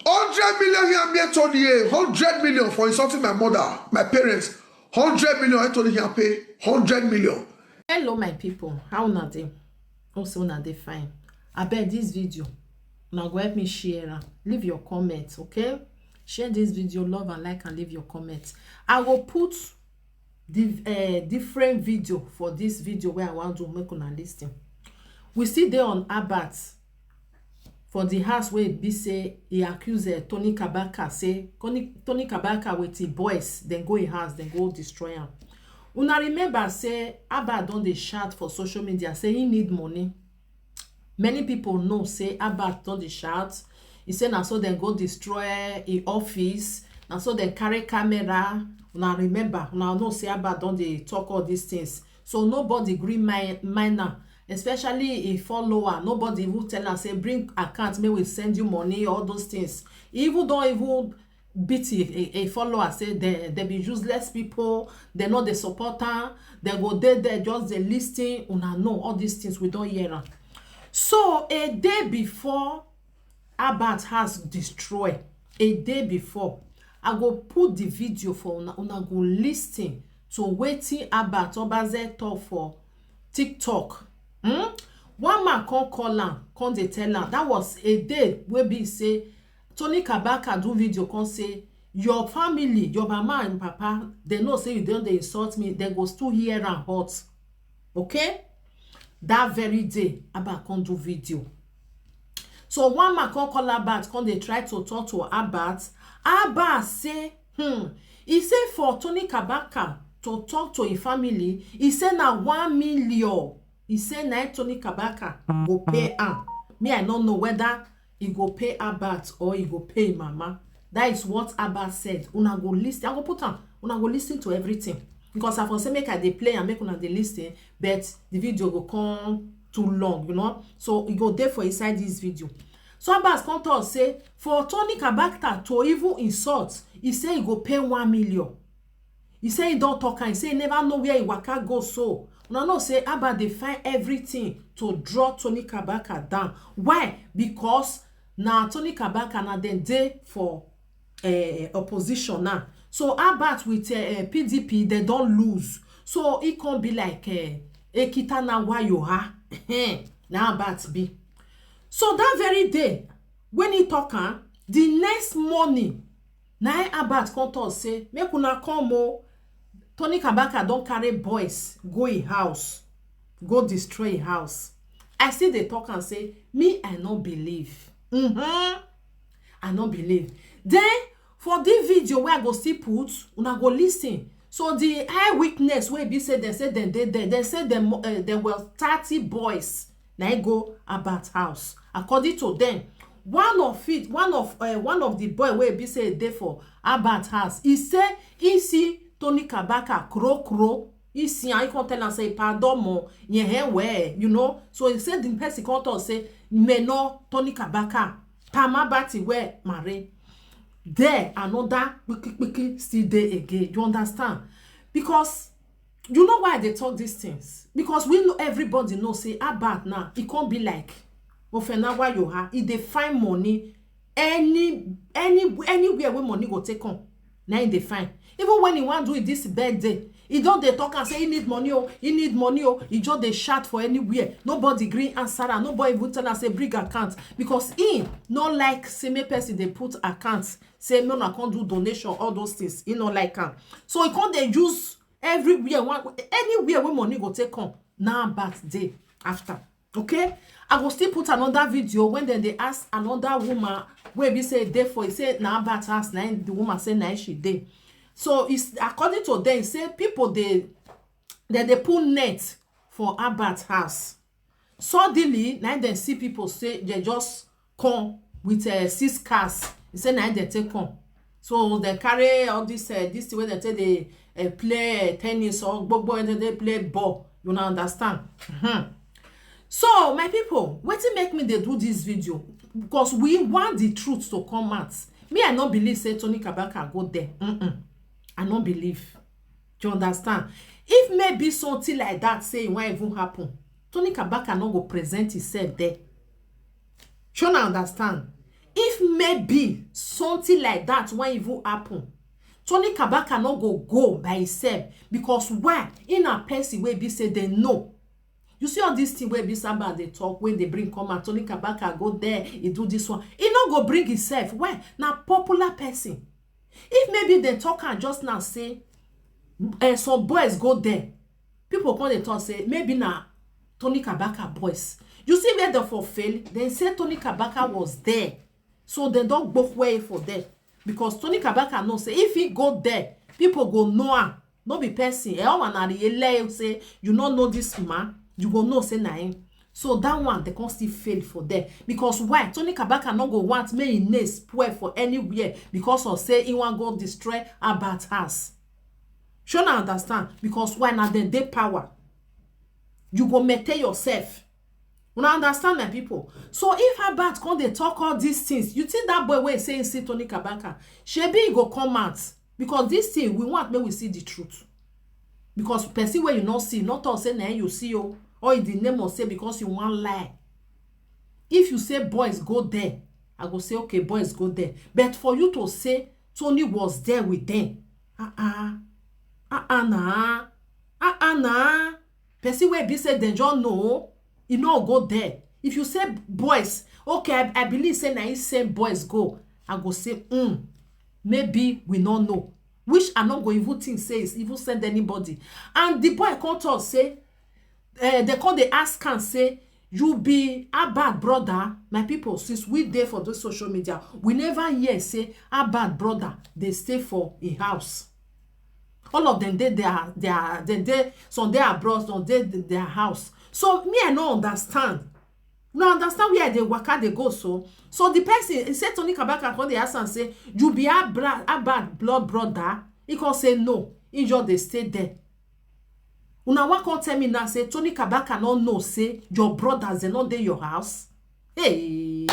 100 million here me told you 100 million for insulting my mother, my parents. 100 million I told you here pay 100 million. Hello my people, how una dey? Also una dey fine. Abeg this video, una go help me share. Leave your comments, okay? Share this video, love and like, and leave your comments. I will put the different video for this video where I want to make una listen. We see there on Abat for the house where be say he accuse Tony Kabaka, say Tony Kabaka with the boys, then go in house, then go destroy him. Una remember say Abat don dey shout for social media, say he need money. Many people know say Abat don dey shout. He say na so then go destroy a office, na so then carry camera. Una remember, una know say Abat don dey talk all these things. So nobody gree minor. Especially a follower, nobody will tell us say bring account, may we send you money, all those things. Even don't even beat a follower, say they be useless people, they know the supporter, they go there just the listing. Una know all these things, we don't hear. So a day before Abat has destroyed, a day before, I go put the video for una go listing to waiting Abat Obazee talk for TikTok. One man come call am, come dey tell am. That was a day wey be say Tony Kabaka do video, come say your family, your mama and papa, they know say you don't dey insult me, they go still hear am hot. Okay? That very day, Abat come do video. So one man come call Abat, come dey try to talk to Abat. Abat say, he say for Tony Kabaka to talk to his family, he say na 1 million. He said na Tony Kabaka go pay am. Me, I don't know whether he go pay Abat or he go pay mama. That is what Abat said. Una go listen. I go put on. Una go listen to everything. Because I for say make I dey play and make una dey listen, but the video go come too long, you know. So he go there for inside this video. So Abat come talk say for Tony Kabaka to even insult, he say he go pay 1 million. He say he don't talk and he say he never know where he waka go so. Una know say Abat dey find everything to draw Tony Kabaka down. Why? Because na Tony Kabaka na dem dey for opposition now. So Abat with PDP, they don't lose. So it can be like Ekita na wa yo ha. Na Abat be. So that very day, when he talk, the next morning, na Abat come talk say, make una come o. Tony Kabaka don't carry boys, go in house, go destroy a house. I see they talk and say, me, I not believe. I not believe. Then, for this video where I go see put, una go listen. So the eyewitness where be said, they said they said there were 30 boys. Now go about house. According to them, one of the boy where be said there for Abat house, he said he see Tony Kabaka crow. He see I can't tell and say pardon mo where you know. So he said the person can't say me no Tony Kabaka Tama bati where marry. There another wiki still there again. You understand? Because you know why they talk these things? Because we know everybody know say Abat now it can't be like ofenawa you ha. If they find money anywhere where money go take on. Now they find. Even when he want to do it this birthday, he don't they talk and say he need money oh, he need money oh. He just they shout for anywhere. Nobody green answer. Nobody even tell us say bring account because he not like same person they put accounts. Say no, I can't do donation all those things. He not like him. So he can't they use everywhere anywhere where money go take on. Now birthday after. Okay, I will still put another video when then they ask another woman where we say day for he say now Abat house now the woman say now she day. So it's according to them, say people they put net for Abat house. Suddenly, now they see people say they just come with 6 cars. They say now they take come. So they carry all this this way they say they play tennis or bobo and they play ball. You know understand? So my people, what make me they do this video? Because we want the truth to come out. Me, I not believe say Tony Kabaka go there. I don't believe. Do you understand? If maybe something like that say it won't even happen, Tony Kabaka not go present himself there. You understand? if maybe something like that won't even happen, Tony Kabaka no go by himself, because why? In a person where be say they know. You see all this thing where be somebody they talk, when they bring come and Tony Kabaka go there, he do this one. He no go bring himself. Why? Now popular person. If maybe they talk and just now say some boys go there, people come they talk say maybe now Tony Kabaka boys. You see where they for fail, they say Tony Kabaka was there. So they don't both way for that. Because Tony Kabaka know say if he go there, people go know him. No be person. Say you don't know this man, you go know say na him. So that one they can still fail for there. Because why? Tony Kabaka no go want me in name spoil for anywhere because of say he want go destroy Abat house. Sure na understand? Because why na the power? You go maintain yourself. You understand my people? So if Abat come they talk all these things, you think that boy wey say see Tony Kabaka, shebi go come out. Because this thing we want me we see the truth. Because person where you not see, not all say na you see you, or in the name of say because you want lie. If you say boys go there, I go say okay boys go there. But for you to say Tony was there with them, nah. Person where be say they don't know. You know go there. If you say boys, okay, I believe say na you say boys go. I go say, maybe we don't know. Which I not go even think say is even send anybody. And the boy come to us say, they call the ask and say, you be a bad brother. My people, since we there for those social media, we never hear say a bad brother. They stay for a house. All of them they some they abroad, some they their house. So me I no understand. No understand where they waka they go so. So the person he said Tony Kabaka when they ask and say you be a bad blood brother. He can say no. He just they stay there. Una what can tell me now say Tony Kabaka no know say your brothers they not there your house. Hey.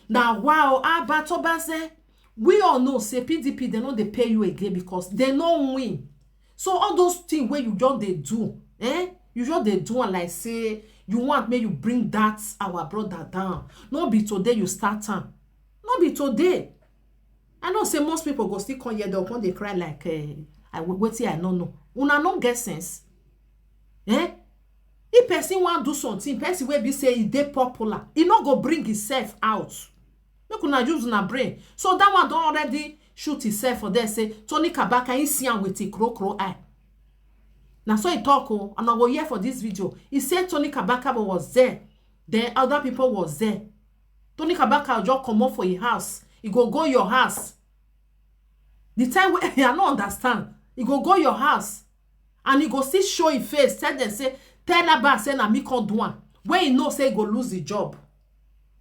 Now wow but Obazee, we all know say PDP they know they pay you again because they no win. So all those things where you just they do, you just they do and like say you want me you bring that our brother down. No be today you start on. No be today. I know say most people go still come here when they cry like I wait here I don't know. Una no get sense. If person want do something, person will be say he dey popular. He not go bring himself out. Make una use una brain. So that one don't already shoot himself for there say Tony Kabaka he see am with a crow eye. Now so he talk and I go here for this video. He said Tony Kabaka was there. Then other people was there. Tony Kabaka just come up for your house. He go your house. The time where I don't understand. He go your house. And he go see show his face. Tell them say, tell Abba say na me can do one. When he know say he go lose the job.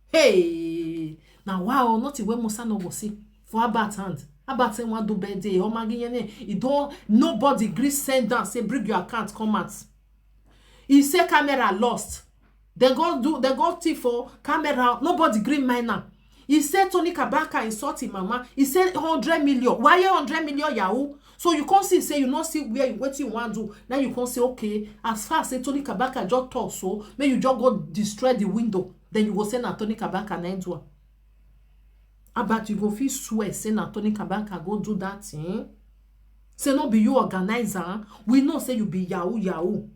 Hey. Now wow, not when Musa no go see. For Abba hand. Abba say want do birthday. Oh my God, he don't nobody gree send down. Say bring your account, come out. He say camera lost. They go thief for camera. Nobody green miner. He said Tony Kabaka insult him mama. He said 100 million. Why you 100 million Yahoo? So you can't see say you not see where what you want to do. Now you can't say okay. As far as say Tony Kabaka just talk so, may you just go destroy the window. Then you go send Tony Kabaka na do. But you go feel swear say Tony Kabaka go do that thing. Say no be you organizer. We know say you be Yahoo.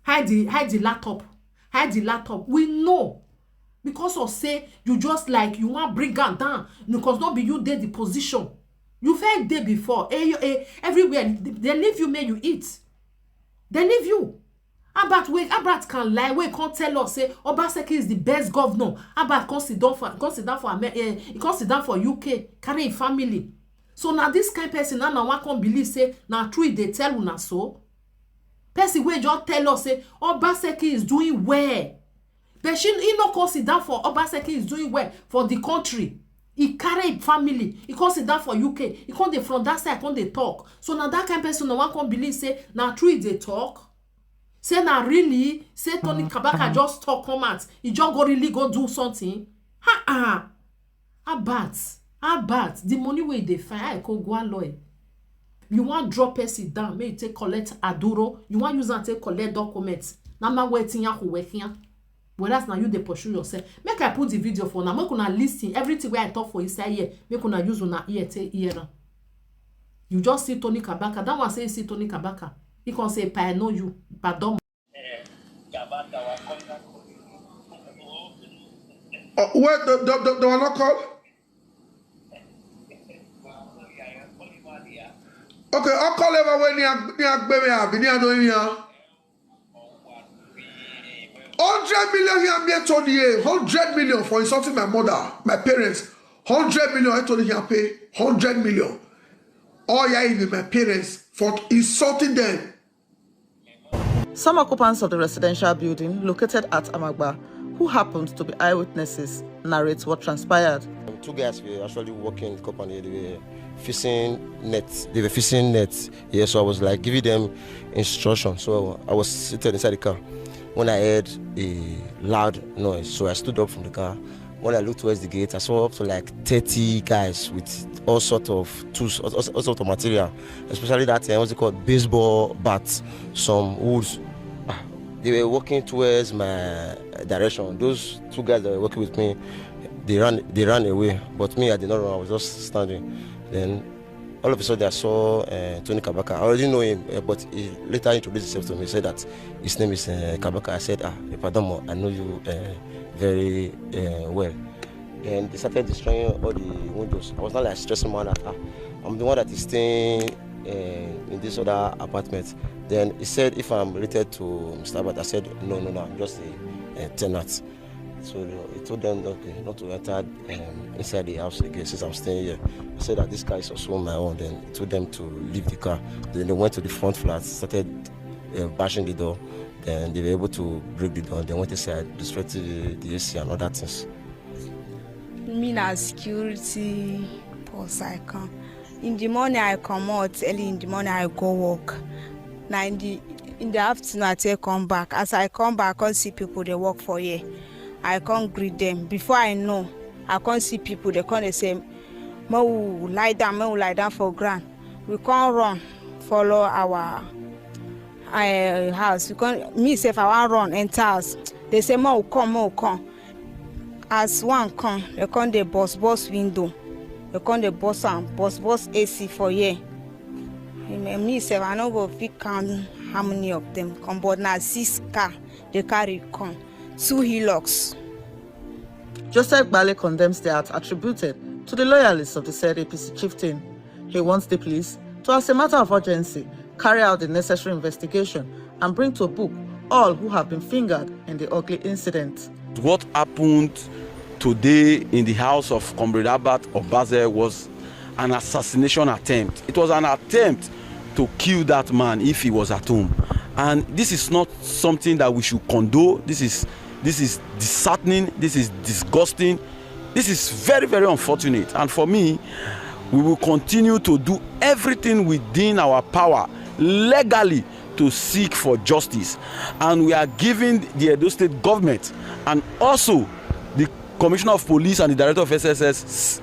Hide the laptop. Hide the laptop. We know. Because of say you just like you want bring her down because not be you there the position you felt there before everywhere they leave you may you eat they leave you. Abat can lie we can't tell us say Obazee is the best governor. Abat consider for UK carry a family. So now this kind of person now one can't believe say now true they tell una so person we just tell us say Obazee is doing well. But he no consider for Obazee is doing well for the country. He carry family. He consider for UK. He come from that side, come they talk. So now that kind of person no one can believe say now true they talk. Say now really say Tony Kabaka just talk come out. He just go really go do something. Abat. The money where they find I could go lawyer. You want drop person down, may you take collect aduro. You want use and take collect documents. Now I'm waiting here who working. Whereas now you dey pursue yourself. Make I put the video for now. Make una listen everything where I talk for inside here. Make una use una ear take ear. You just see Tony Kabaka. That one say see Tony Kabaka. He can say, "I know you, pardon." Where the one not called? Okay, I'll call him when near baby. Near no here. 100 million here, me told you 100 million for insulting my mother, my parents. 100 million I told you here pay 100 million. All yeah, even my parents for insulting them. Some occupants of the residential building located at Amagba, who happened to be eyewitnesses, narrate what transpired. 2 guys were actually working in the company. They were fishing nets. Yeah, so I was like giving them instructions. So I was sitting inside the car when I heard a loud noise. So I stood up from the car. When I looked towards the gate, I saw up to like 30 guys with all sorts of tools, all sorts of material, especially that what's it called, baseball bats, some woods. They were walking towards my direction. Those 2 guys that were working with me, they ran away. But me, I did not run. I was just standing. Then all of a sudden, I saw Tony Kabaka. I already know him, but he later introduced himself to me. He said that his name is Kabaka. I said, pardon, I know you very well. And they started destroying all the windows. I was not like stressing man that I'm the one that is staying in this other apartment. Then he said if I'm related to Mr. Abbott, I said no, I'm just a tenant. So he told them not to enter inside the house again since I'm staying here. I said that this car is also my own. Then he told them to leave the car. Then they went to the front flat, started bashing the door. Then they were able to break the door. They went inside, destroyed the AC and other things. Me na security post I come. In the morning I come out, early in the morning I go work. Now in the afternoon I take come back. As I come back, I can't see people they work for here. I can't greet them. Before I know, I can't see people. They can't say, "Mo lie down for ground." We can't run, follow our house. We can't. Me say if I want run enter house, they say, "Mo come." As one come, they can't the boss window. They can't the boss AC for here. Me say I no go fit count how many of them come, but now 6 car they carry come. 2 Hilux. Joseph Bale condemns the act attributed to the loyalists of the said APC chieftain. He wants the police to, as a matter of urgency, carry out the necessary investigation and bring to book all who have been fingered in the ugly incident. What happened today in the house of Comrade Obazee was an assassination attempt. It was an attempt to kill that man if he was at home. And this is not something that we should condone. This is disheartening. This is disgusting. This is very, very unfortunate. And for me, we will continue to do everything within our power legally to seek for justice. And we are giving the Edo State government and also the Commissioner of Police and the Director of SSS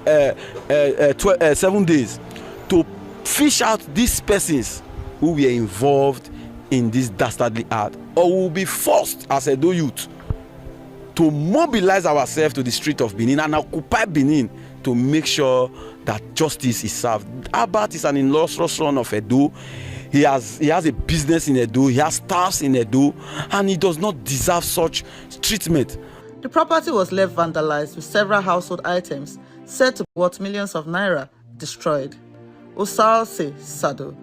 7 days to fish out these persons who were involved in this dastardly act, or we will be forced as Edo youth to mobilize ourselves to the street of Benin and occupy Benin to make sure that justice is served. Abbott is an illustrious son of Edo. He has a business in Edo, he has staffs in Edo, and he does not deserve such treatment. The property was left vandalized with several household items said to be worth millions of naira destroyed. Osal Sado.